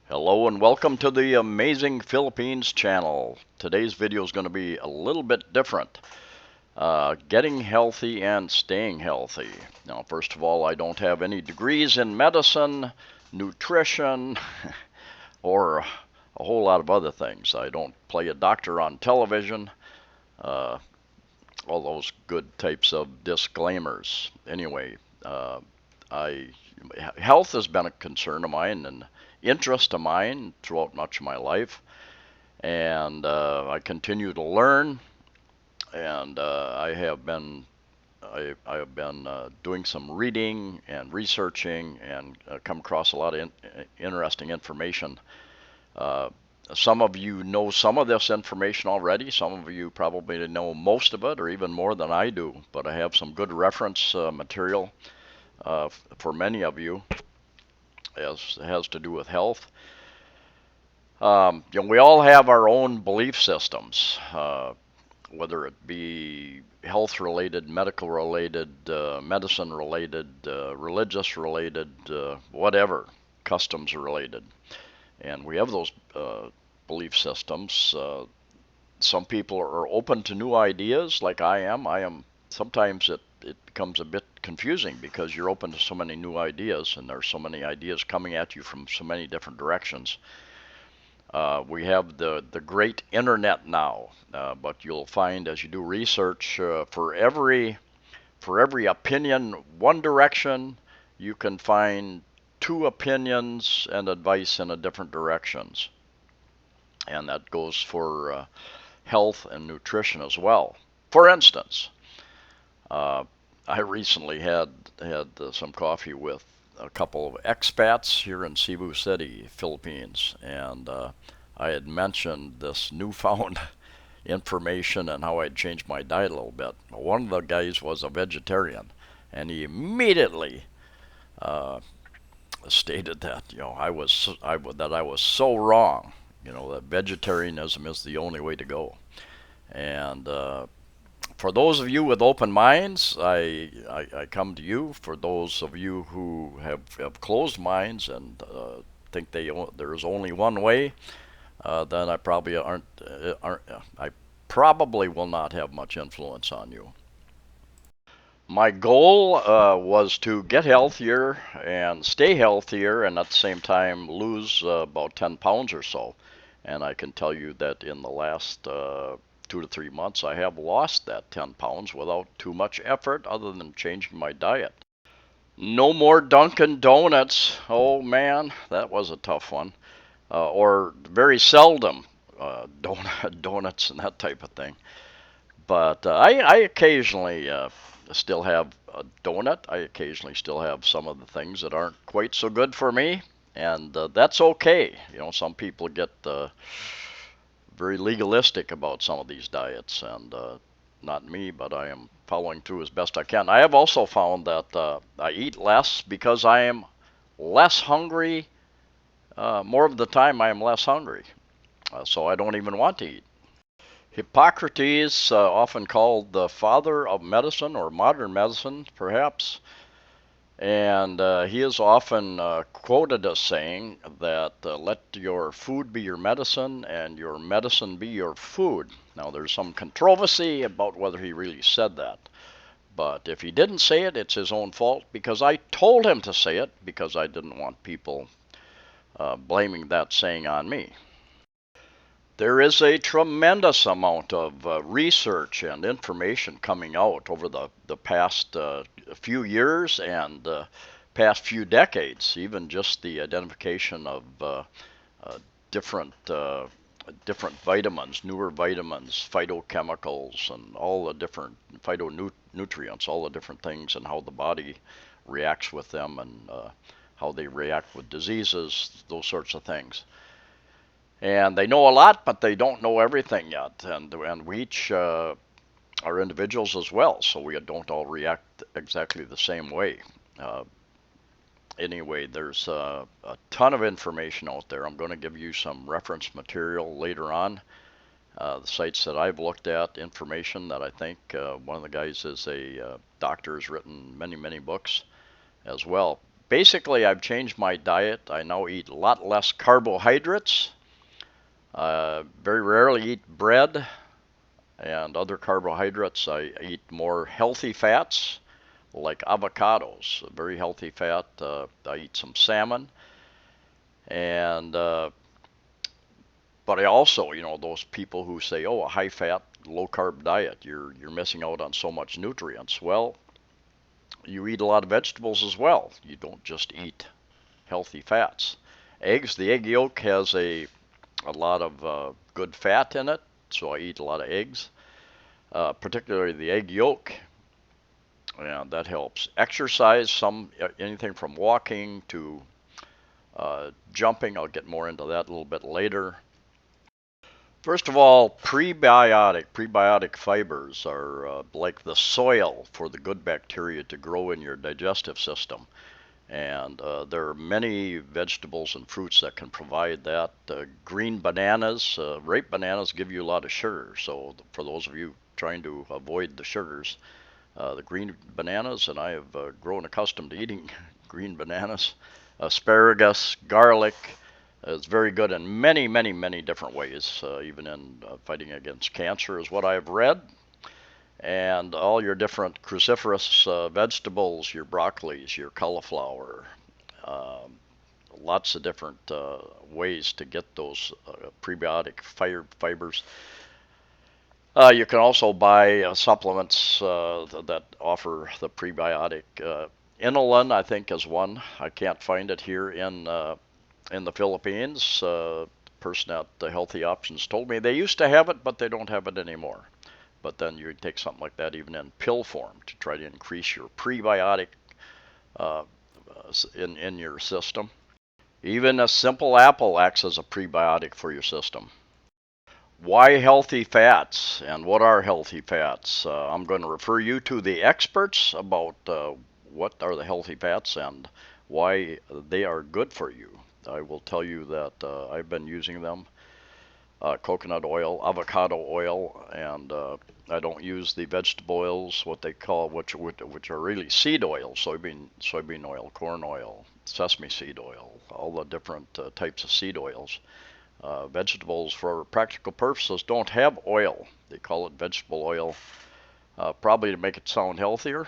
Hello and welcome to the Amazing Philippines channel. Today's video is going to be a little bit different. Getting healthy and staying healthy. Now, first of all, I don't have any degrees in medicine, nutrition, or a whole lot of other things. I don't play a doctor on television. Uh, all those good types of disclaimers. Anyway, I health has been a concern of mine and interest of mine throughout much of my life, and I continue to learn. And I have been doing some reading and researching and come across a lot of interesting information. Uh, some of you know some of this information already. Some of you probably know most of it or even more than I do. But I have some good reference material for many of you as has to do with health. We all have our own belief systems, whether it be health related, medical related, medicine related, religious related, whatever, customs related. And we have those belief systems. Some people are open to new ideas, like I am. Sometimes it becomes a bit confusing because you're open to so many new ideas, and there's so many ideas coming at you from so many different directions. We have the great internet now, but you'll find as you do research, for every opinion, one direction, you can find two opinions and advice in a different directions, and that goes for health and nutrition as well. For instance, uh, I recently had some coffee with a couple of expats here in Cebu City, Philippines, and I had mentioned this newfound information and how I'd changed my diet a little bit. One of the guys was a vegetarian, and he immediately uh, stated that I was so wrong. That vegetarianism is the only way to go. And for those of you with open minds, I come to you. For those of you who have closed minds and think there is only one way, then I probably will not have much influence on you. My goal was to get healthier and stay healthier, and at the same time lose about 10 pounds or so. And I can tell you that in the last 2 to 3 months, I have lost that 10 pounds without too much effort other than changing my diet. No more Dunkin' Donuts. Oh man, that was a tough one. Or very seldom donuts and that type of thing. But I occasionally still have a donut. I occasionally still have some of the things that aren't quite so good for me, and that's okay. Some people get very legalistic about some of these diets, and not me, but I am following through as best I can. I have also found that I eat less because I am less hungry. More of the time, I am less hungry, so I don't even want to eat. Hippocrates, often called the father of medicine or modern medicine, perhaps, and he is often quoted as saying that let your food be your medicine and your medicine be your food. Now, there's some controversy about whether he really said that, but if he didn't say it, it's his own fault because I told him to say it because I didn't want people blaming that saying on me. There is a tremendous amount of research and information coming out over the past few years and past few decades, even just the identification of different different vitamins, newer vitamins, phytochemicals, and all the different phytonutrients, all the different things, and how the body reacts with them, and how they react with diseases, those sorts of things. And they know a lot, but they don't know everything yet. And we each are individuals as well, so we don't all react exactly the same way. Uh, anyway, there's a ton of information out there. I'm going to give you some reference material later on. The sites that I've looked at, information that I think one of the guys is a doctor, has written many, many books as well. Basically, I've changed my diet. I now eat a lot less carbohydrates. Very rarely eat bread and other carbohydrates. I eat more healthy fats like avocados, a very healthy fat. I eat some salmon, and but I also, those people who say, "Oh, a high-fat, low-carb diet, you're missing out on so much nutrients." Well, you eat a lot of vegetables as well. You don't just eat healthy fats. Eggs, the egg yolk has a lot of good fat in it, so I eat a lot of eggs, particularly the egg yolk, and that helps. Exercise, anything from walking to jumping. I'll get more into that a little bit later. First of all, prebiotic fibers are like the soil for the good bacteria to grow in your digestive system. And there are many vegetables and fruits that can provide that. Green bananas, ripe bananas give you a lot of sugar. So for those of you trying to avoid the sugars, the green bananas, and I have grown accustomed to eating green bananas. Asparagus, garlic is very good in many, many, many different ways, even in fighting against cancer, is what I've read. And all your different cruciferous vegetables, your broccolis, your cauliflower, um, lots of different ways to get those prebiotic fibers. You can also buy supplements that offer the prebiotic. Inulin, I think, is one. I can't find it here in the Philippines. The person at the Healthy Options told me they used to have it, but they don't have it anymore. But then you take something like that even in pill form to try to increase your prebiotic uh, in your system. Even a simple apple acts as a prebiotic for your system. Why healthy fats and what are healthy fats? I'm going to refer you to the experts about what are the healthy fats and why they are good for you. I will tell you that I've been using them, coconut oil, avocado oil, and I don't use the vegetable oils, what they call, which are really seed oil, soybean oil, corn oil, sesame seed oil, all the different types of seed oils. Vegetables, for practical purposes, don't have oil. They call it vegetable oil, probably to make it sound healthier.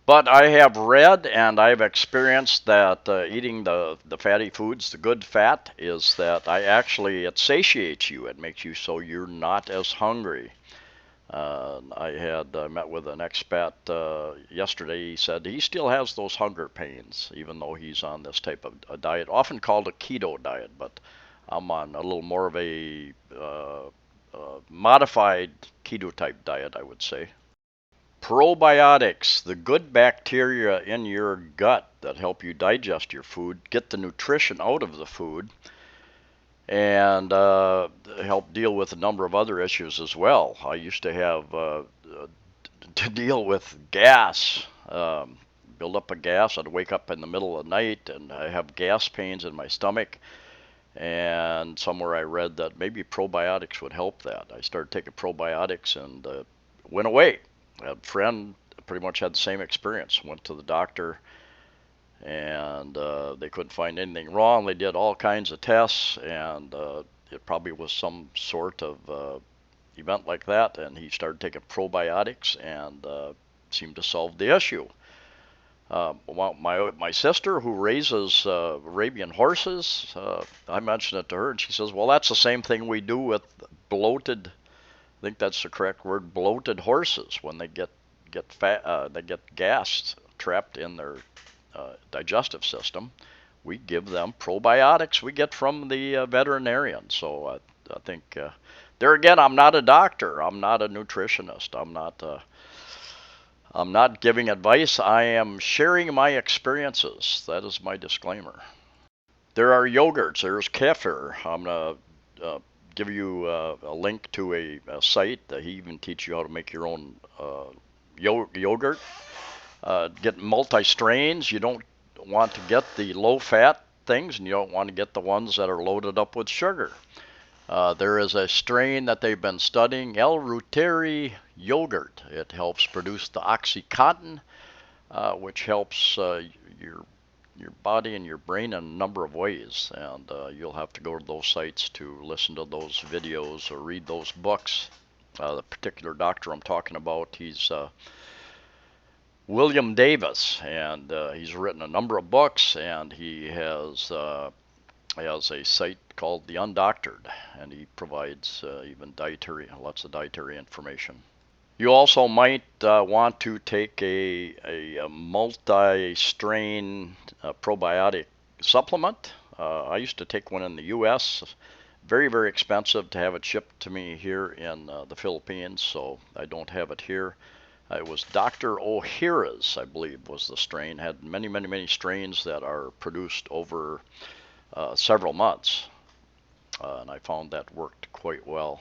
But I have read and I've experienced that eating the fatty foods, the good fat, is that it satiates you. It makes you so you're not as hungry. I had met with an expat yesterday. He said he still has those hunger pains, even though he's on this type of a diet, often called a keto diet. But I'm on a little more of a modified keto type diet, I would say. Probiotics, the good bacteria in your gut that help you digest your food, get the nutrition out of the food, and help deal with a number of other issues as well. I used to have to deal with gas, build up a gas. I'd wake up in the middle of the night and I have gas pains in my stomach. And somewhere I read that maybe probiotics would help that. I started taking probiotics and went away. A friend pretty much had the same experience. Went to the doctor and they couldn't find anything wrong. They did all kinds of tests, and it probably was some sort of event like that. And he started taking probiotics and seemed to solve the issue. Well, my sister, who raises Arabian horses, I mentioned it to her, and she says, "Well, that's the same thing we do with bloated. I think that's the correct word. Bloated horses when they get fat, they get gas trapped in their digestive system. We give them probiotics we get from the veterinarian. So I think there again, I'm not a doctor. I'm not a nutritionist. I'm not giving advice. I am sharing my experiences. That is my disclaimer. There are yogurts. There's kefir. I'm going to give you a link to a site that he even teaches you how to make your own yogurt. Get multi-strains. You don't want to get the low-fat things, and you don't want to get the ones that are loaded up with sugar. There is a strain that they've been studying, L-Reuteri yogurt. It helps produce the OxyContin, which helps your your body and your brain in a number of ways, and you'll have to go to those sites to listen to those videos or read those books. The particular doctor I'm talking about, he's William Davis, and he's written a number of books, and he has a site called The Undoctored, and he provides even dietary, lots of dietary information. You also might want to take a multi-strain probiotic supplement. I used to take one in the U.S. Very, very expensive to have it shipped to me here in the Philippines, so I don't have it here. It was Dr. O'Hara's, I believe, was the strain. Had many, many, many strains that are produced over several months, and I found that worked quite well.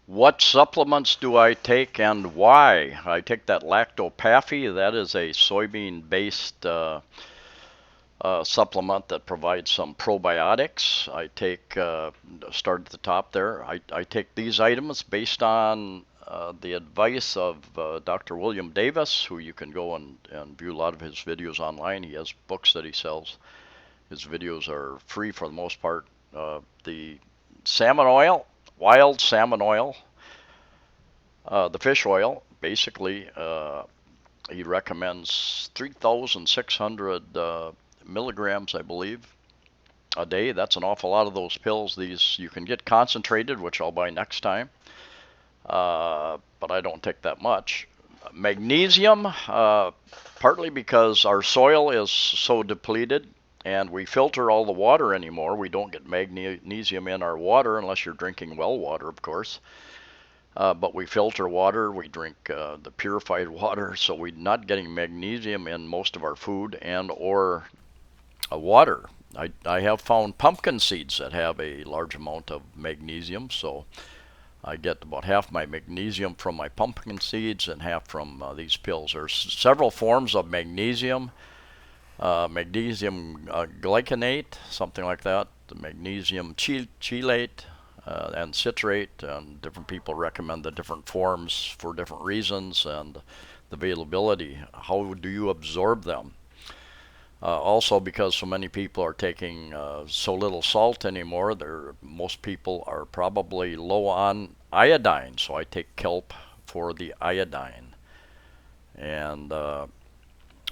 What supplements do I take and why? I take that lactopathy. That is a soybean-based supplement that provides some probiotics. I take, start at the top there, I take these items based on the advice of Dr. William Davis, who you can go and view a lot of his videos online. He has books that he sells. His videos are free for the most part. The salmon oil, wild salmon oil, the fish oil, basically, he recommends 3,600 milligrams, I believe, a day. That's an awful lot of those pills. These you can get concentrated, which I'll buy next time, but I don't take that much. Magnesium, partly because our soil is so depleted and we filter all the water anymore. We don't get magnesium in our water unless you're drinking well water, of course. But we filter water, we drink the purified water, so we're not getting magnesium in most of our food and or water. I have found pumpkin seeds that have a large amount of magnesium, so I get about half my magnesium from my pumpkin seeds and half from these pills. There's several forms of magnesium. Magnesium glycinate, something like that, the magnesium chelate, and citrate, and different people recommend the different forms for different reasons and the availability. How do you absorb them? Also, because so many people are taking so little salt anymore, most people are probably low on iodine, so I take kelp for the iodine. And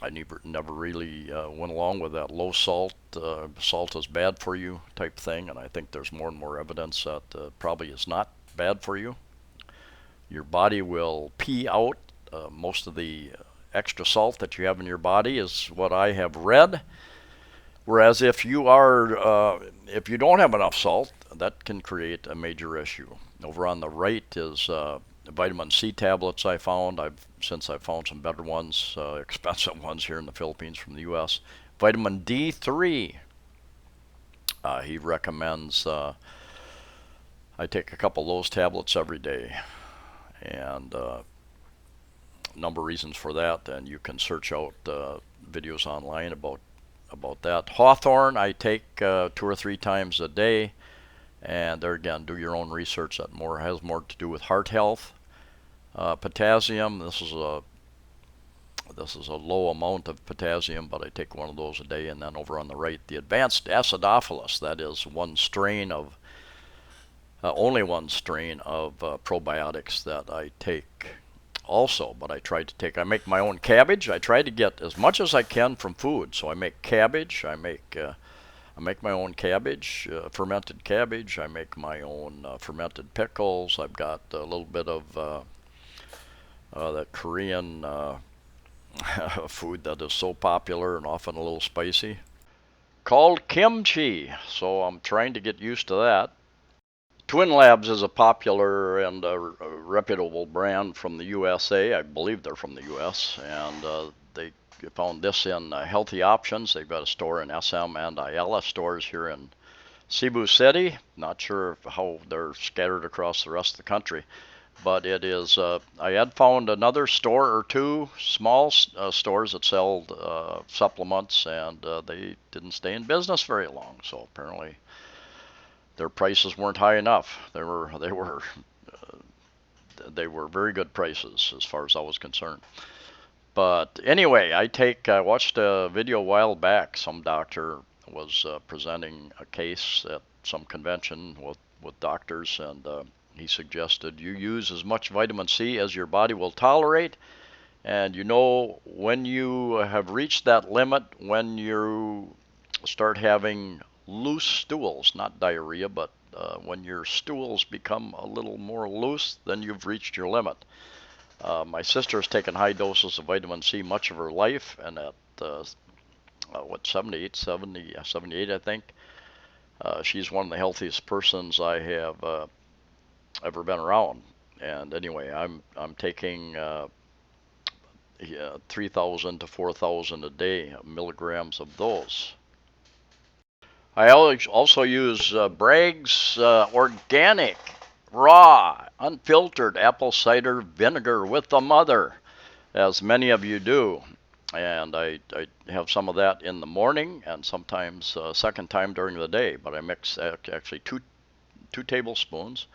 I never really went along with that low salt, salt is bad for you type thing, and I think there's more and more evidence that probably is not bad for you. Your body will pee out most of the extra salt that you have in your body, is what I have read. Whereas if you don't have enough salt, that can create a major issue. Over on the right is vitamin C tablets I found. Since I've found some better ones, expensive ones here in the Philippines from the U.S. Vitamin D3. He recommends I take a couple of those tablets every day, and a number of reasons for that. And you can search out videos online about that. Hawthorn I take 2 or 3 times a day, and there again, do your own research. That has more to do with heart health. Potassium, this is a low amount of potassium, but I take one of those a day. And then over on the right, the advanced acidophilus, that is only one strain of probiotics that I take also. But I make my own cabbage. I try to get as much as I can from food. So I make cabbage, I make my own cabbage, fermented cabbage. I make my own fermented pickles. I've got a little bit of that Korean food that is so popular and often a little spicy, called kimchi. So I'm trying to get used to that. Twin Labs is a popular and reputable brand from the USA. I believe they're from the US, and they found this in Healthy Options. They've got a store in SM and Ayala stores here in Cebu City. Not sure how they're scattered across the rest of the country, but it is. I had found another store or two, small stores that sell supplements, and they didn't stay in business very long. So apparently their prices weren't high enough. They were very good prices as far as I was concerned. But anyway, I watched a video a while back. Some doctor was presenting a case at some convention with doctors, and he suggested you use as much vitamin C as your body will tolerate. And you know, when you have reached that limit, when you start having loose stools, not diarrhea, but when your stools become a little more loose, then you've reached your limit. My sister has taken high doses of vitamin C much of her life, and at what, 78, I think. She's one of the healthiest persons I have ever been around. And anyway, I'm taking 3,000 to 4,000 a day milligrams of those. I also use Bragg's organic, raw, unfiltered apple cider vinegar with the mother, as many of you do. And I have some of that in the morning and sometimes second time during the day. But I mix actually two tablespoons,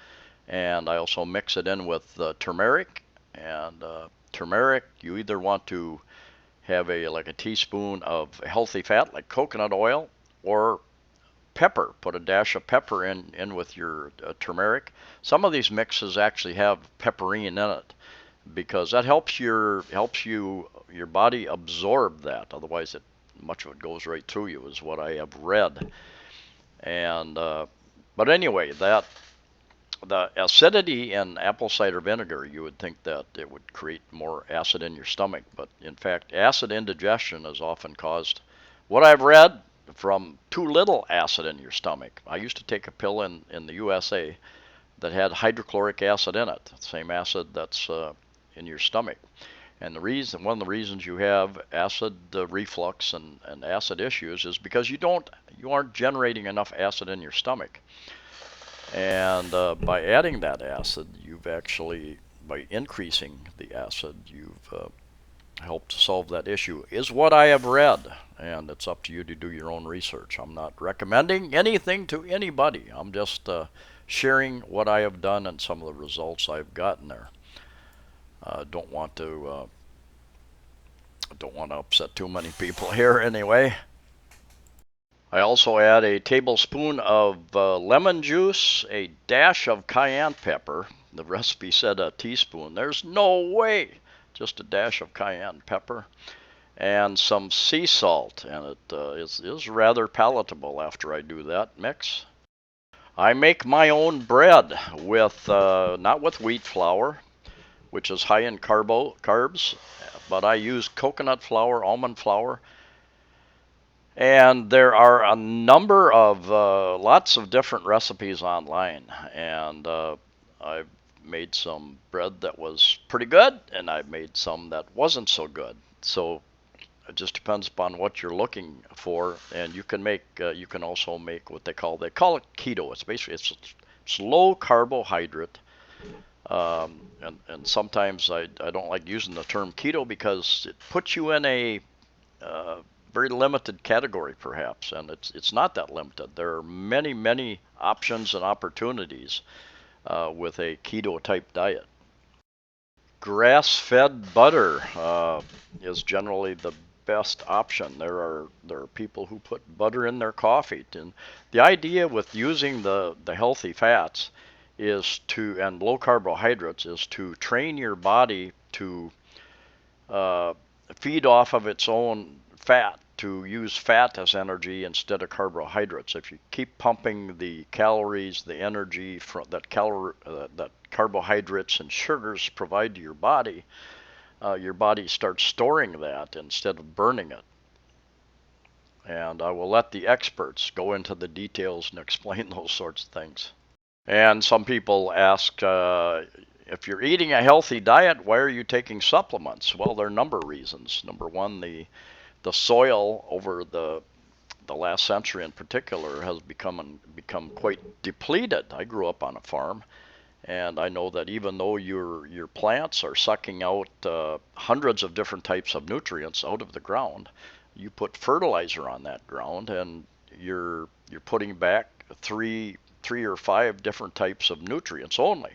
and I also mix it in with turmeric. And turmeric, you either want to have like a teaspoon of healthy fat like coconut oil, or pepper. Put a dash of pepper in with your turmeric. Some of these mixes actually have pepperine in it because that helps your body absorb that. Otherwise, much of it goes right through you, is what I have read. And but anyway, that the acidity in apple cider vinegar, you would think that it would create more acid in your stomach, but in fact, acid indigestion is often caused, what I've read, from too little acid in your stomach. I used to take a pill in the USA that had hydrochloric acid in it, the same acid that's in your stomach. And one of the reasons you have acid reflux and acid issues is because you aren't generating enough acid in your stomach. And by adding that acid, by increasing the acid, you've helped solve that issue, is what I have read. And it's up to you to do your own research. I'm not recommending anything to anybody. I'm just sharing what I have done and some of the results I've gotten there. Don't want to upset too many people here anyway. I also add a tablespoon of lemon juice, a dash of cayenne pepper. The recipe said a teaspoon. There's no way. Just a dash of cayenne pepper and some sea salt, and it is rather palatable after I do that mix. I make my own bread with not with wheat flour, which is high in carbs, but I use coconut flour, almond flour. And there are a number of lots of different recipes online, and I've made some bread that was pretty good, and I've made some that wasn't so good. So it just depends upon what you're looking for, and you can also make what they call it keto. It's basically it's low carbohydrate, and sometimes I don't like using the term keto because it puts you in a very limited category, perhaps, and it's not that limited. There are many options and opportunities with a keto type diet. Grass-fed butter is generally the best option. There are people who put butter in their coffee, and the idea with using the healthy fats and low carbohydrates is to train your body to feed off of its own fat, to use fat as energy instead of carbohydrates. If you keep pumping the calories, the energy that carbohydrates and sugars provide to your body starts storing that instead of burning it. And I will let the experts go into the details and explain those sorts of things. And some people ask, if you're eating a healthy diet, why are you taking supplements? Well, there are a number of reasons. Number one, the soil over the last century in particular has become quite depleted. I grew up on a farm, and I know that even though your plants are sucking out hundreds of different types of nutrients out of the ground, you put fertilizer on that ground, and you're putting back three or five different types of nutrients only.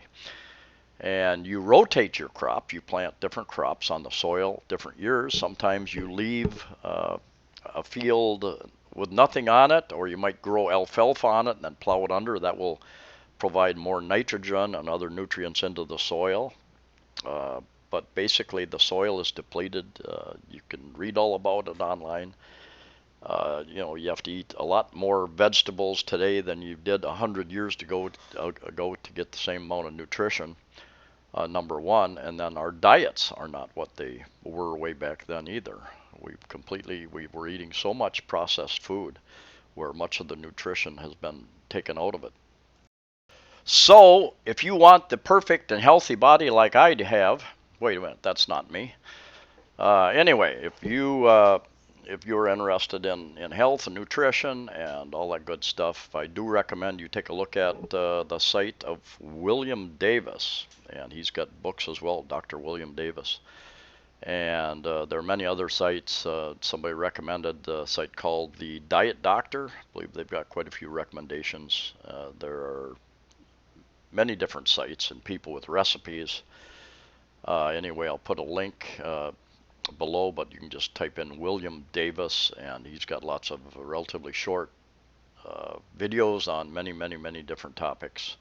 and you rotate your crop. You plant different crops on the soil different years. Sometimes you leave a field with nothing on it, or you might grow alfalfa on it and then plow it under. That will provide more nitrogen and other nutrients into the soil. But basically, the soil is depleted. You can read all about it online. You have to eat a lot more vegetables today than you did 100 years ago to get the same amount of nutrition. Number one, and then our diets are not what they were way back then either. We were eating so much processed food where much of the nutrition has been taken out of it. So, if you want the perfect and healthy body like I have, wait a minute, that's not me. Anyway, if you're interested in health and nutrition and all that good stuff, I do recommend you take a look at the site of William Davis, and he's got books as well, Dr. William Davis. And there are many other sites. Somebody recommended a site called the Diet Doctor. I believe they've got quite a few recommendations. There are many different sites and people with recipes. Anyway, I'll put a link below, but you can just type in William Davis, and he's got lots of relatively short videos on many different topics.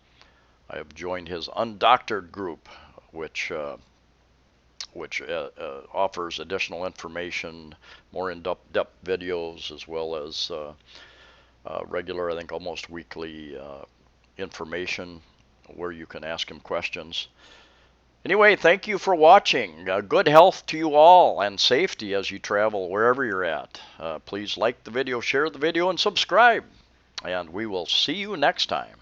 I have joined his Undoctored group, which offers additional information, more in-depth videos, as well as regular, I think almost weekly information where you can ask him questions. Anyway, thank you for watching. Good health to you all and safety as you travel wherever you're at. Please like the video, share the video, and subscribe. And we will see you next time.